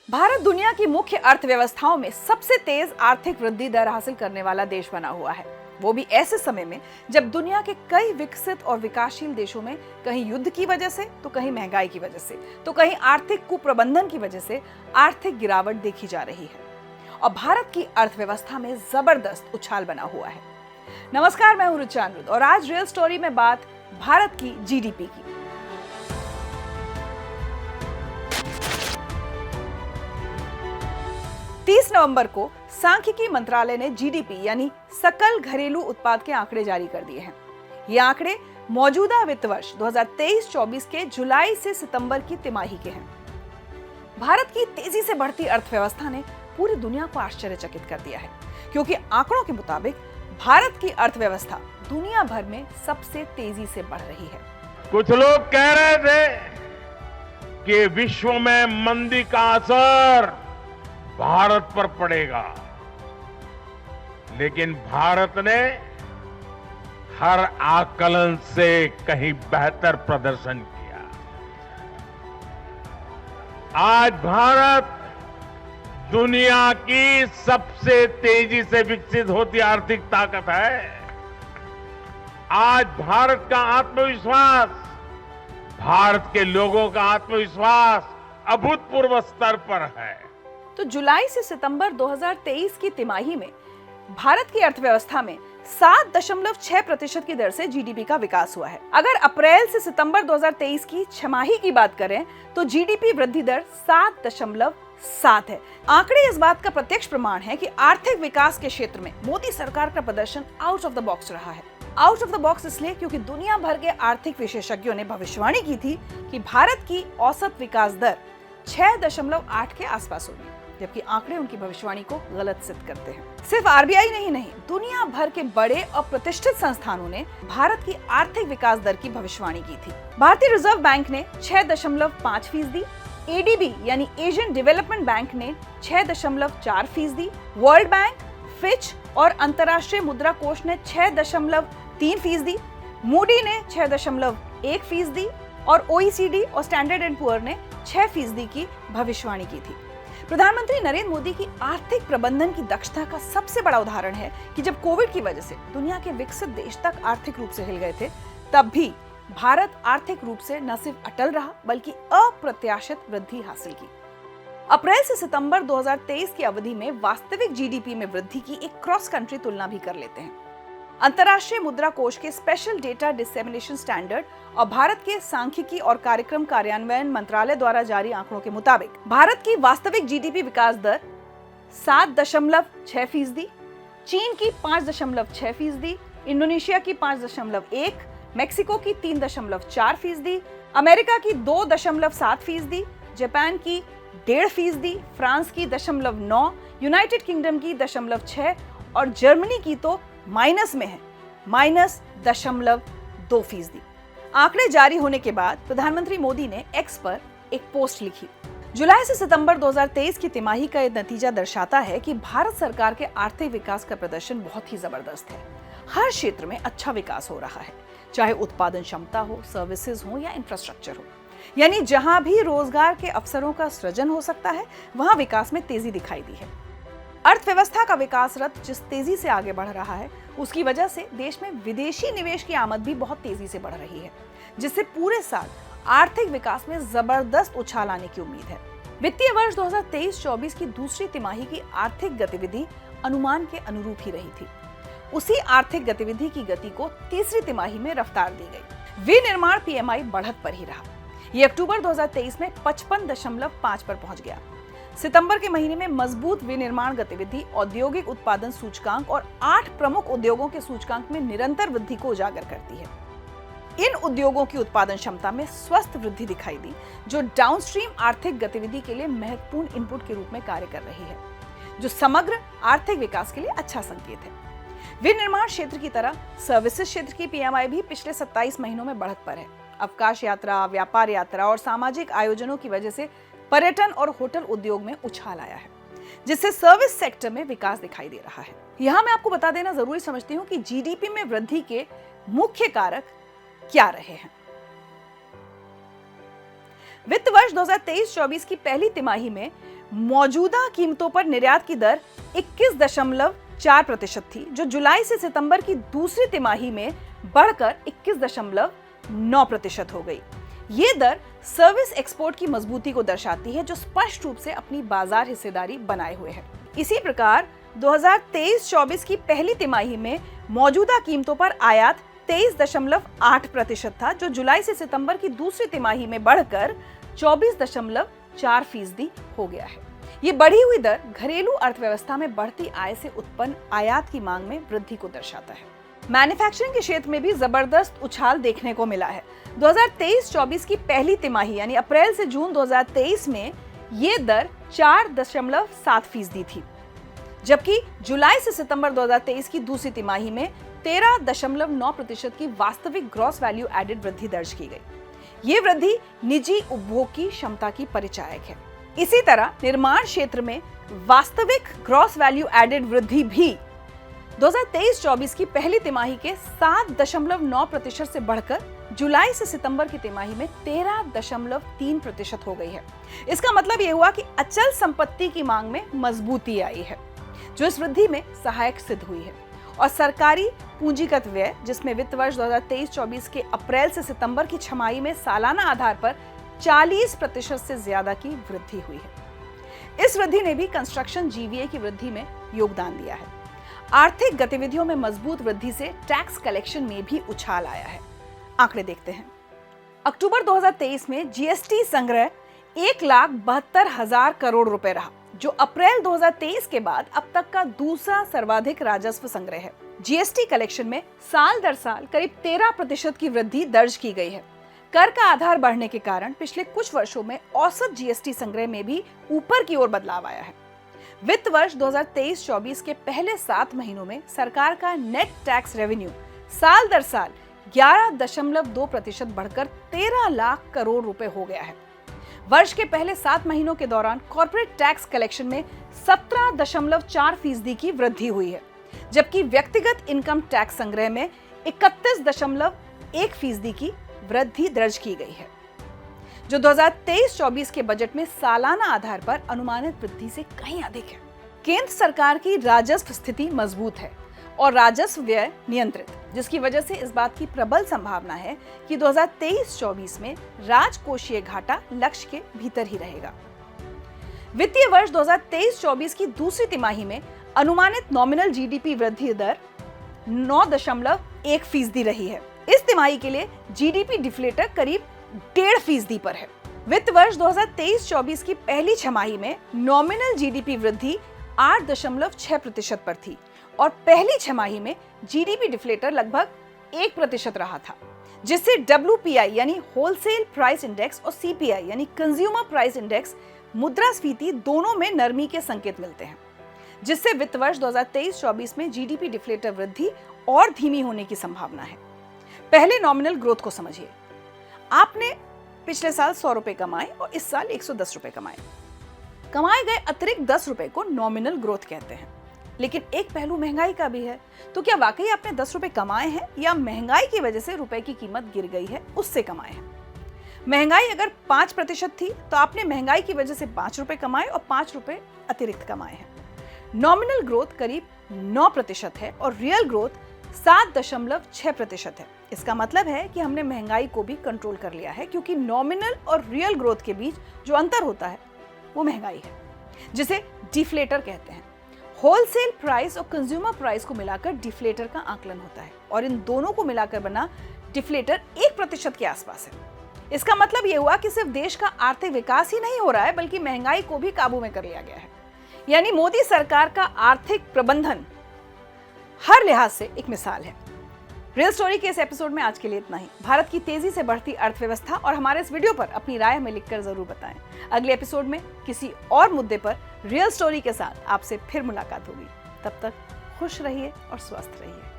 भारत दुनिया की मुख्य अर्थव्यवस्थाओं में सबसे तेज आर्थिक वृद्धि दर हासिल करने वाला देश बना हुआ है, वो भी ऐसे समय में जब दुनिया के कई विकसित और विकासशील देशों में कहीं युद्ध की वजह से, तो कहीं महंगाई की वजह से, तो कहीं आर्थिक कुप्रबंधन की वजह से आर्थिक गिरावट देखी जा रही है और भारत की अर्थव्यवस्था में जबरदस्त उछाल बना हुआ है। नमस्कार, मैं हूं रुचा अनिरुद्ध और आज रियल स्टोरी में बात भारत की जीडीपी की। नवंबर को सांख्यिकी मंत्रालय ने जीडीपी यानी सकल घरेलू उत्पाद के आंकड़े जारी कर दिए हैं। ये आंकड़े मौजूदा वित्त वर्ष 2023-24 के जुलाई से सितंबर की तिमाही के हैं। भारत की तेजी से बढ़ती अर्थव्यवस्था ने पूरी दुनिया को आश्चर्यचकित कर दिया है, क्योंकि आंकड़ों के मुताबिक भारत की अर्थव्यवस्था दुनिया भर में सबसे तेजी से बढ़ रही है। कुछ लोग कह रहे थे कि विश्व में मंदी का असर भारत पर पड़ेगा, लेकिन भारत ने हर आकलन से कहीं बेहतर प्रदर्शन किया। आज भारत दुनिया की सबसे तेजी से विकसित होती आर्थिक ताकत है। आज भारत का आत्मविश्वास, भारत के लोगों का आत्मविश्वास अभूतपूर्व स्तर पर है। तो जुलाई से सितंबर 2023 की तिमाही में भारत की अर्थव्यवस्था में 7.6% की दर से जीडीपी का विकास हुआ है। अगर अप्रैल से सितंबर 2023 की छमाही की बात करें तो जीडीपी वृद्धि दर 7.7 है। आंकड़े इस बात का प्रत्यक्ष प्रमाण है कि आर्थिक विकास के क्षेत्र में मोदी सरकार का प्रदर्शन आउट ऑफ द बॉक्स रहा है। आउट ऑफ द बॉक्स इसलिए क्योंकि दुनिया भर के आर्थिक विशेषज्ञों ने भविष्यवाणी की थी कि भारत की औसत विकास दर 6.8 के आसपास होगी, जबकि आंकड़े उनकी भविष्यवाणी को गलत सिद्ध करते हैं। सिर्फ आरबीआई नहीं, दुनिया भर के बड़े और प्रतिष्ठित संस्थानों ने भारत की आर्थिक विकास दर की भविष्यवाणी की थी। भारतीय रिजर्व बैंक ने 6.5%, एडीबी यानी एशियन डेवलपमेंट बैंक ने 6.4%, वर्ल्ड बैंक, फिच और अंतर्राष्ट्रीय मुद्रा कोष ने 6.3%, मूडी ने 6.1% और ओईसीडी और स्टैंडर्ड एंड पुअर ने 6% की भविष्यवाणी की थी। प्रधानमंत्री नरेंद्र मोदी की आर्थिक प्रबंधन की दक्षता का सबसे बड़ा उदाहरण है कि जब कोविड की वजह से दुनिया के विकसित देश तक आर्थिक रूप से हिल गए थे, तब भी भारत आर्थिक रूप से न सिर्फ अटल रहा बल्कि अप्रत्याशित वृद्धि हासिल की। अप्रैल से सितंबर 2023 की अवधि में वास्तविक जीडीपी में वृद्धि की एक क्रॉस कंट्री तुलना भी कर लेते हैं। अंतर्राष्ट्रीय मुद्रा कोष के स्पेशल डेटा डिसेमिनेशन स्टैंडर्ड और भारत के सांख्यिकी और कार्यक्रम कार्यान्वयन मंत्रालय द्वारा जारी आंकड़ों के मुताबिक भारत की वास्तविक जीडीपी विकास दर 7.6%, चीन की 5.6%, इंडोनेशिया की 5.1%, मेक्सिको की 3.4%, अमेरिका की 2.7%, जापान की 1.5%, फ्रांस की 0.9%, यूनाइटेड किंगडम की 0.6% और जर्मनी की तो माइनस में है, -0.2%। आंकड़े जारी होने के बाद प्रधानमंत्री मोदी ने एक्स पर एक पोस्ट लिखी। जुलाई से सितंबर 2023 की तिमाही का यह नतीजा दर्शाता है कि भारत सरकार के आर्थिक विकास का प्रदर्शन बहुत ही जबरदस्त है। हर क्षेत्र में अच्छा विकास हो रहा है, चाहे उत्पादन क्षमता हो, सर्विसेज हो या इंफ्रास्ट्रक्चर हो। यानी जहां भी रोजगार के अवसरों का सृजन हो सकता है, वहां विकास में तेजी दिखाई दी है। अर्थव्यवस्था का विकास रथ जिस तेजी से आगे बढ़ रहा है, उसकी वजह से देश में विदेशी निवेश की आमद भी बहुत तेजी से बढ़ रही है, जिससे पूरे साल आर्थिक विकास में जबरदस्त उछाल आने की उम्मीद है। वित्तीय वर्ष 2023-24 की दूसरी तिमाही की आर्थिक गतिविधि अनुमान के अनुरूप ही रही थी। उसी आर्थिक गतिविधि की गति को तीसरी तिमाही में रफ्तार दी गई। विनिर्माण पीएमआई बढ़त पर ही रहा। ये अक्टूबर 2023 में 55.5 पर पहुंच गया। सितंबर के महीने में मजबूत विनिर्माण गतिविधि, औद्योगिक उत्पादन सूचकांक और 8 प्रमुख उद्योगों के सूचकांक में निरंतर वृद्धि को उजागर करती है। इन उद्योगों की उत्पादन क्षमता में स्वस्थ वृद्धि दिखाई दी, जो डाउनस्ट्रीम आर्थिक गतिविधि के लिए महत्वपूर्ण इनपुट के रूप में कार्य कर रही है, जो समग्र आर्थिक विकास के लिए अच्छा संकेत है। विनिर्माण क्षेत्र की तरह सर्विसेज क्षेत्र की पीएमआई भी पिछले 27 महीनों में बढ़त पर है। अवकाश यात्रा, व्यापार यात्रा और सामाजिक आयोजनों की वजह से पर्यटन और होटल उद्योग में उछाल आया है, जिससे सर्विस सेक्टर में विकास दिखाई दे रहा है। यहाँ मैं आपको बता देना जरूरी समझती हूँ कि जीडीपी में वृद्धि के मुख्य कारक क्या रहे हैं। वित्त वर्ष 2023-24 की पहली तिमाही में मौजूदा कीमतों पर निर्यात की दर 21.4% थी, जो जुलाई से सितंबर की दूसरी तिमाही में बढ़कर 21.9% हो गई। ये दर सर्विस एक्सपोर्ट की मजबूती को दर्शाती है, जो स्पष्ट रूप से अपनी बाजार हिस्सेदारी बनाए हुए है। इसी प्रकार 2023-24 की पहली तिमाही में मौजूदा कीमतों पर आयात 23.8% था, जो जुलाई से सितंबर की दूसरी तिमाही में बढ़कर 24.4% हो गया है। ये बढ़ी हुई दर घरेलू अर्थव्यवस्था में बढ़ती आय से उत्पन्न आयात की मांग में वृद्धि को दर्शाता है। मैन्युफैक्चरिंग के क्षेत्र में भी जबरदस्त उछाल देखने को मिला है। 2023-24 की पहली तिमाही यानी अप्रैल से जून 2023 में ये दर 4.7% थी, जबकि जुलाई से सितंबर 2023 की दूसरी तिमाही में 13.9% की वास्तविक ग्रॉस वैल्यू एडेड वृद्धि दर्ज की गई। ये वृद्धि निजी उपभोग की क्षमता की परिचायक है। इसी तरह निर्माण क्षेत्र में वास्तविक ग्रॉस वैल्यू एडेड वृद्धि भी 2023-24 की पहली तिमाही के 7.9% से बढ़कर जुलाई से सितंबर की तिमाही में 13.3% हो गई है। इसका मतलब यह हुआ कि अचल संपत्ति की मांग में मजबूती आई है, जो इस वृद्धि में सहायक सिद्ध हुई है। और सरकारी पूंजीगत व्यय, जिसमें वित्त वर्ष 2023-24 के अप्रैल से सितंबर की छमाही में सालाना आधार पर 40% से ज्यादा की वृद्धि हुई है। इस वृद्धि ने भी कंस्ट्रक्शन जीवीए की वृद्धि में योगदान दिया है। आर्थिक गतिविधियों में मजबूत वृद्धि से टैक्स कलेक्शन में भी उछाल आया है। आंकड़े देखते हैं। अक्टूबर 2023 में जीएसटी संग्रह 1,72,000 करोड़ रुपए रहा, जो अप्रैल 2023 के बाद अब तक का दूसरा सर्वाधिक राजस्व संग्रह है। जीएसटी कलेक्शन में साल दर साल करीब 13% की वृद्धि दर्ज की गई है। कर का आधार बढ़ने के कारण पिछले कुछ वर्षों में औसत जीएसटी संग्रह में भी ऊपर की ओर बदलाव आया है। वित्त वर्ष 2023-24 के पहले 7 महीनों में सरकार का नेट टैक्स रेवेन्यू साल दर साल 11.2% बढ़कर 13 लाख करोड़ रुपए हो गया है। वर्ष के पहले 7 महीनों के दौरान कॉर्पोरेट टैक्स कलेक्शन में 17.4% की वृद्धि हुई है, जबकि व्यक्तिगत इनकम टैक्स संग्रह में 31.1% की वृद्धि दर्ज की गई है, जो 2023-24 के बजट में सालाना आधार पर अनुमानित वृद्धि से कहीं अधिक है। केंद्र सरकार की राजस्व स्थिति मजबूत है और राजस्व व्यय नियंत्रित, जिसकी वजह से इस बात की प्रबल संभावना है कि 2023-24 में राजकोषीय घाटा लक्ष्य के भीतर ही रहेगा। वित्तीय वर्ष 2023-24 की दूसरी तिमाही में अनुमानित नॉमिनल जीडीपी वृद्धि दर 9.1% रही है। इस तिमाही के लिए जीडीपी डिफ्लेटर करीब 1.5% पर है। वित्त वर्ष 2023-24 की पहली छमाही में नॉमिनल जीडीपी वृद्धि 8.6% पर थी और पहली छमाही में जीडीपी डिफ्लेटर लगभग 1% रहा था, जिससे WPI यानी होलसेल प्राइस इंडेक्स और CPI यानी कंज्यूमर प्राइस इंडेक्स मुद्रास्फीति दोनों में नरमी के संकेत मिलते हैं, जिससे वित्त वर्ष 2023-24 में जीडीपी डिफ्लेटर वृद्धि और धीमी होने की संभावना है। पहले नॉमिनल ग्रोथ को समझिए। आपने पिछले साल 100 रुपए कमाए और इस साल 110 रुपए कमाए। कमाए गए अतिरिक्त 10 रुपए को नॉमिनल ग्रोथ कहते हैं। लेकिन एक पहलू महंगाई का भी है। तो क्या वाकई आपने 10 रुपए कमाए हैं या महंगाई की वजह से रुपए की कीमत गिर गई है उससे कमाए हैं? महंगाई अगर 5% थी तो आपने महंगाई की वजह से 5 रुपए कमाए और 5 रुपए अतिरिक्त कमाए हैं। नॉमिनल ग्रोथ करीब 9% है और रियल ग्रोथ 7.6% है। इसका मतलब है कि हमने महंगाई को भी कंट्रोल कर लिया है, क्योंकि नॉमिनल और रियल ग्रोथ के बीच जो अंतर होता है वो महंगाई है, जिसे डिफ्लेटर कहते हैं। होलसेल प्राइस और कंज्यूमर प्राइस को मिलाकर डिफ्लेटर का आकलन होता है और इन दोनों को मिलाकर बना डिफ्लेटर 1% के आसपास है। इसका मतलब ये हुआ कि सिर्फ देश का आर्थिक विकास ही नहीं हो रहा है, बल्कि महंगाई को भी काबू में कर लिया गया है। यानी मोदी सरकार का आर्थिक प्रबंधन हर लिहाज से एक मिसाल है। रियल स्टोरी के इस एपिसोड में आज के लिए इतना ही। भारत की तेजी से बढ़ती अर्थव्यवस्था और हमारे इस वीडियो पर अपनी राय हमें लिखकर जरूर बताएं। अगले एपिसोड में किसी और मुद्दे पर रियल स्टोरी के साथ आपसे फिर मुलाकात होगी। तब तक खुश रहिए और स्वस्थ रहिए।